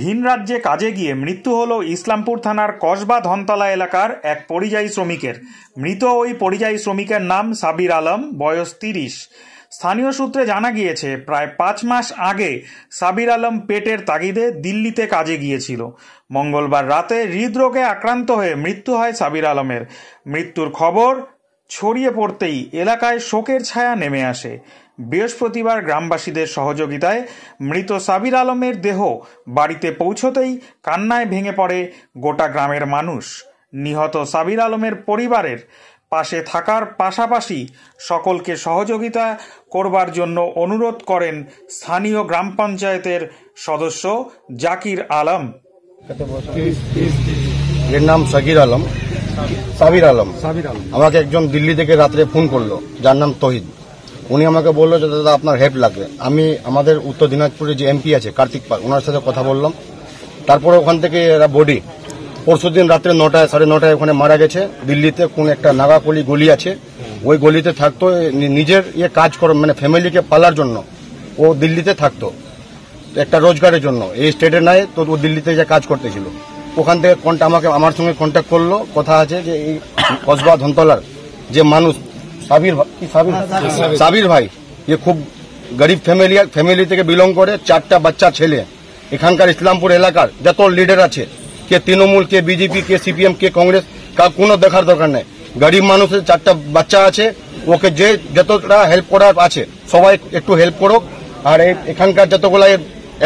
ভিন রাজ্যে কাজে গিয়ে মৃত্যু হল ইসলামপুর থানার কসবা ধনতলা এলাকার এক পরিযায়ী শ্রমিকের। মৃত ওই পরিযায়ী শ্রমিকের নাম সাবির আলম, বয়স 30। স্থানীয় সূত্রে জানা গিয়েছে, প্রায় 5 মাস আগে সাবির আলম পেটের তাগিদে দিল্লিতে কাজে গিয়েছিল। মঙ্গলবার রাতে হৃদরোগে আক্রান্ত হয়ে মৃত্যু হয় সাবির আলমের। মৃত্যুর খবর ছড়িয়ে পড়তেই এলাকায় শোকের ছায়া নেমে আসে। বৃহস্পতিবার গ্রামবাসীদের সহযোগিতায় মৃত সাবির আলমের দেহ বাড়িতে পৌঁছতেই কান্নায় ভেঙে পড়ে গোটা গ্রামের মানুষ। নিহত সাবির আলমের পরিবারের পাশে থাকার পাশাপাশি সকলকে সহযোগিতা করবার জন্য অনুরোধ করেন স্থানীয় গ্রাম পঞ্চায়েতের সদস্য জাকির আলম। এর নাম সাকির আলম, সাবির আলম। আমাকে একজন দিল্লি থেকে রাত্রে ফোন করলো, যার নাম তহিদ। উনি আমাকে বললো যে দাদা আপনার হেল্প লাগবে। আমি আমাদের উত্তর দিনাজপুরে যে এমপি আছে কার্তিক পাল, ওনার সাথে কথা বললাম। তারপরে ওখান থেকে এরা বডি পরশুদিন রাত্রে 9টায় 9:30 ওখানে মারা গেছে। দিল্লিতে কোন একটা নাগাকলি গলি আছে, ওই গলিতে থাকতো। নিজের কাজ করে, মানে ফ্যামিলিকে পালার জন্য ও দিল্লিতে থাকতো, একটা রোজগারের জন্য। এই স্টেটে নাই তো ও দিল্লিতে যে কাজ করতেছিল। ওখান থেকে আমার সঙ্গে কন্ট্যাক্ট করলো। কথা আছে যে এই কসবা ধনতলার যে মানুষ সাবির ভাই, ये খুব গরিব ফ্যামিলি থেকে বিলং করে। 4টা বাচ্চা ছেলে। এখানকার ইসলামপুর এলাকার যত লিডার আছে, কে তৃণমূল, কে বিজেপি, কে সিপিএম, কে কংগ্রেস, কোনো দেখার দরকার নেই। গরিব মানুষের 4টা বাচ্চা আছে। ওকে যে যতটা হেল্প করার আছে সবাই একটু হেল্প করো। আর এখানকার যতগুলো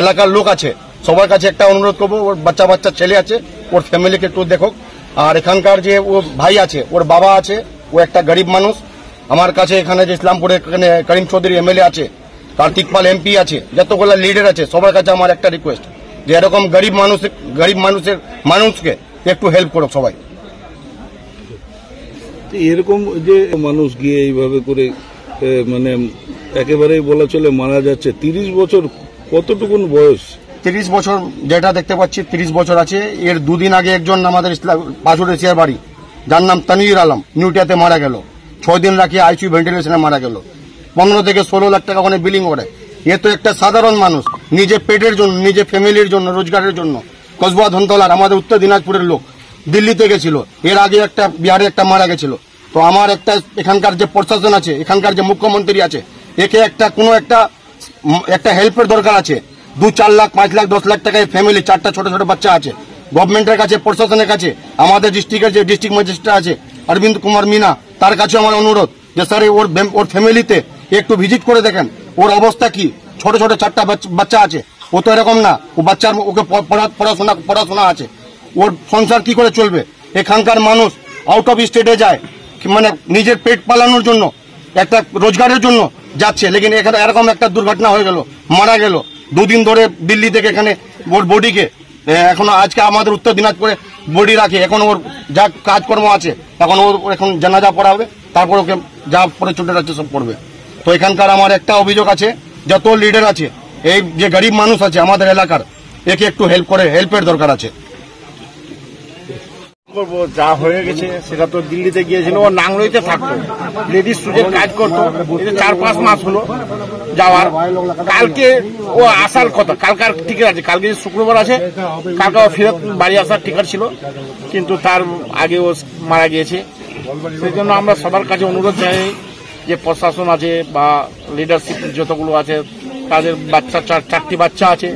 এলাকার লোক আছে সবার কাছে একটা অনুরোধ করবো, ওর বাচ্চা ছেলে আছে, ওর ফ্যামিলিকে একটু দেখো। আর এখানকার যে ও ভাই আছে, ওর বাবা আছে, ও একটা গরিব মানুষ। আমার কাছে এখানে যে ইসলামপুরে এখানে করিম চৌধুরী এমএলএ আছে, কার্তিক পাল এমপি আছে, যতগুলো লিডার আছে সবার কাছে আমার একটা রিকোয়েস্ট যে এরকম গরিব মানুষকে একটু হেল্প করো সবাই। এরকম যে মানুষ গিয়ে এইভাবে করে মানে একেবারেই বলা চলে মারা যাচ্ছে। 30 বছর কতটুকুন বয়স? 30 বছর যেটা দেখতে পাচ্ছি 30 বছর আছে। এর 2 দিন আগে একজন আমাদের পাঁচুর এশিয়ার বাড়ি, যার নাম তানভীর আলম, নিউটিয়াতে মারা গেল। 6 দিন রাখি আইসিইউ ভেন্টিলেশনে মারা গেল। 15 থেকে 16 লাখ টাকা ওখানে বিলিং করে। এ তো একটা সাধারণ মানুষ, নিজের পেটের জন্য, নিজের ফ্যামিলির জন্য, রোজগারের জন্য কসবা ধনতলার আমাদের উত্তর দিনাজপুরের লোক দিল্লিতে গেছিল। এর আগে একটা বিহারে একটা মারা গেছিল। তো আমার একটা এখানকার যে প্রশাসন আছে, এখানকার যে মুখ্যমন্ত্রী আছে, একে কোনো একটা হেল্পের দরকার আছে। 2, 4 লাখ, 5 লাখ, 10 লাখ টাকায় ফ্যামিলি, 4টা ছোট ছোট বাচ্চা আছে। গভর্নমেন্টের কাছে, প্রশাসনের কাছে, আমাদের ডিস্ট্রিক্টের যে ডিস্ট্রিক্ট ম্যাজিস্ট্রেট আছে অরবিন্দ কুমার মিনা, তার কাছে আমার অনুরোধ যে স্যার ওর ফ্যামিলিতে একটু ভিজিট করে দেখেন ওর অবস্থা কি। ছোট ছোট 4টা বাচ্চা আছে। ও তো এরকম না, ও বাচ্চার ওকে পড়াশোনা আছে। ওর সংসার কি করে চলবে? এখানকার মানুষ আউট অফ স্টেটে যায়, মানে নিজের পেট পালানোর জন্য, একটা রোজগারের জন্য যাচ্ছে। লেকিন এখানে এরকম একটা দুর্ঘটনা হয়ে গেল, মারা গেল। 2 দিন ধরে দিল্লি থেকে এখানে ওর বডিকে এখন আজকে আমাদের উত্তর দিনাজপুরে বডি রাখে। এখন ওর যা কাজকর্ম আছে, এখন এখন জানাজা পড়া হবে, তারপর ওকে যা পরে ছুটে যাচ্ছে সব করবে। তো এখানকার আমার একটা অভিযোগ আছে, যত লিডার আছে, এই যে গরিব মানুষ আছে আমাদের এলাকার, একে একটু হেল্পের দরকার আছে। যা হয়ে গেছে সেটা তো দিল্লিতে গিয়েছিল, ও নাংলোইতে থাকতো, লেডিস স্টুডেন্ট কাজ করতো। 4-5 মাস হলো যাওয়ার। কালকে ও আসার কথা, কালকার টিকিট আছে, কালকে শুক্রবার আছে, কালকে ফেরত বাড়ি আসার টিকিট ছিল, কিন্তু তার আগে ও মারা গিয়েছে। সেই জন্য আমরা সবার কাছে অনুরোধ জানাই যে প্রশাসন আছে বা লিডারশিপ যতগুলো আছে, তাদের 4টি বাচ্চা আছে,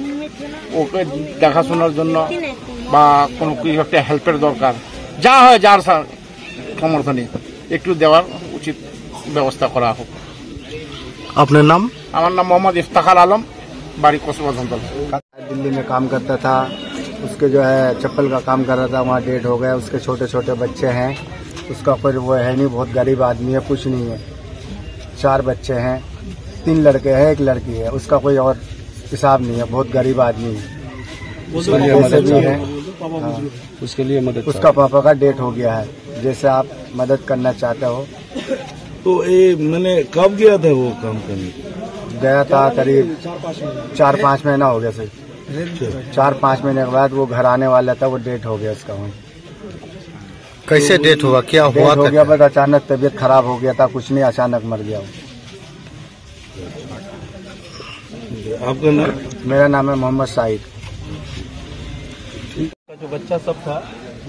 ওকে দেখাশোনার জন্য বা কোনো কিছু একটা হেল্পের দরকার, যা হয় যার সমর্থনে একটু দেওয়ার উচিত ব্যবস্থা করা হোক। আপনার নাম? আমার নাম मोहम्मद इफ्तिखार आलम, बाड़ी कस्बा धनतला। दिल्ली में काम करता था, उसके जो है चप्पल का काम कर रहा था, वहाँ डेड हो गया। उसके छोटे छोटे बच्चे हैं, उसका कोई वो है नहीं, बहुत गरीब आदमी है, कुछ नहीं है। 4 बच्चे हैं, 3 लड़के हैं, 1 लड़की है। उसका कोई और हिसाब नहीं है, बहुत गरीब आदमी है। उसके लिए मदद, उसका पापा का डेथ हो गया है। जैसे आप मदद करना चाहते हो। तो ये मैंने कब गया था वो काम करने? गया था करीब 4-5 महीना हो गया सर। 4-5 महीने के बाद वो घर आने वाला था, वो डेथ हो गया उसका। वहीं कैसे डेथ हुआ, क्या हुआ? हो गया बस अचानक तबीयत खराब हो गया था, कुछ नहीं, अचानक मर गया वो। आपका नाम? मेरा नाम है मोहम्मद साहिद। जो बच्चा सब था,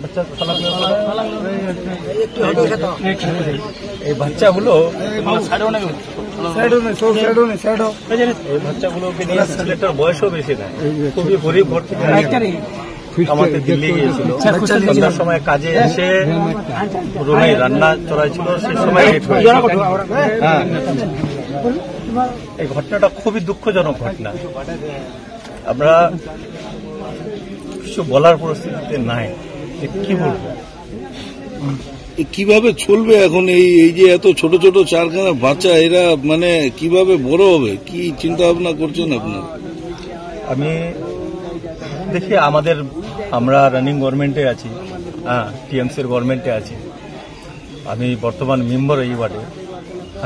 बच्चा এই বাচ্চাগুলো বাচ্চাগুলোকে নিয়ে ছেলেটার বয়সও বেশি না, খুবই গরিব ঘর থেকে আমাদের দিল্লি গিয়েছিল। সন্ধ্যার সময় কাজে এসে রুমে রান্না চলাইছিল, সেই সময় এই ঘটনাটা খুবই দুঃখজনক ঘটনা। আমরা কিছু বলার পরিস্থিতিতে নাই, কি বলবো। কিভাবে চলবে এখন এই যে এত ছোট ছোট চারখানা বাচ্চা, এরা মানে কিভাবে বড় হবে, কি চিন্তা ভাবনা করছেন আপনার? আমি দেখি আমরা রানিং গভর্নমেন্টে আছি, টিএমসির গভর্নমেন্টে আছি, আমি বর্তমান মেম্বার এই ওয়ার্ডে।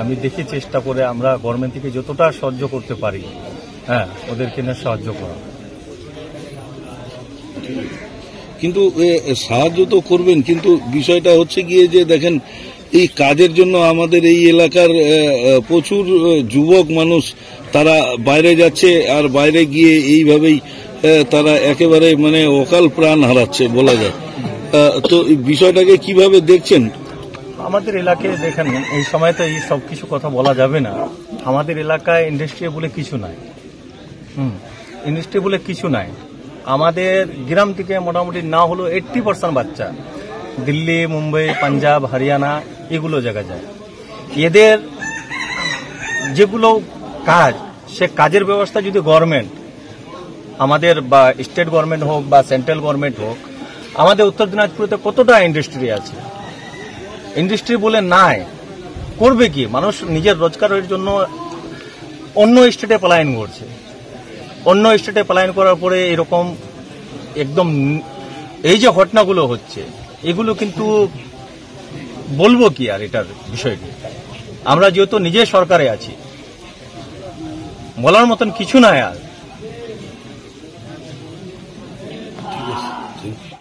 আমি দেখি চেষ্টা করে আমরা গভর্নমেন্ট থেকে যতটা সাহায্য করতে পারি, ওদেরকে নিয়ে সাহায্য করা। কিন্তু সাহায্য তো করবেন, কিন্তু বিষয়টা হচ্ছে গিয়ে যে দেখেন এই কাজের জন্য আমাদের এই এলাকার প্রচুর যুবক মানুষ তারা বাইরে যাচ্ছে, আর বাইরে গিয়ে এইভাবেই তারা একেবারে মানে অকাল প্রাণ হারাচ্ছে বলা যায়। তো এই বিষয়টাকে কিভাবে দেখছেন? আমাদের এলাকায় দেখেন, এই সময় তো এই সব কিছু কথা বলা যাবে না। আমাদের এলাকায় ইন্ডাস্ট্রি বলে কিছু নাই, ইন্ডাস্ট্রি বলে কিছু নাই। আমাদের গ্রাম থেকে মোটামুটি না হলো 80% বাচ্চা দিল্লি, মুম্বাই, পাঞ্জাব, হরিয়ানা এগুলো জায়গায় যায়। এদের যেগুলো কাজ, সে কাজের ব্যবস্থা যদি গভর্নমেন্ট আমাদের বা স্টেট গভর্নমেন্ট হোক বা সেন্ট্রাল গভর্নমেন্ট হোক, আমাদের উত্তর দিনাজপুরে কতটা ইন্ডাস্ট্রি আছে, ইন্ডাস্ট্রি বলে নাই, করবে কি? মানুষ নিজের রোজগারের জন্য অন্য স্টেটে পলায়ন করছে। অন্য স্টেটে পলায়ন করার পরে এরকম একদম এই যে ঘটনাগুলো হচ্ছে, এগুলো কিন্তু বলবো কি আর এটার বিষয়টি। আমরা যেহেতু নিজে সরকারে আছি, বলার মতন কিছু নাই আর।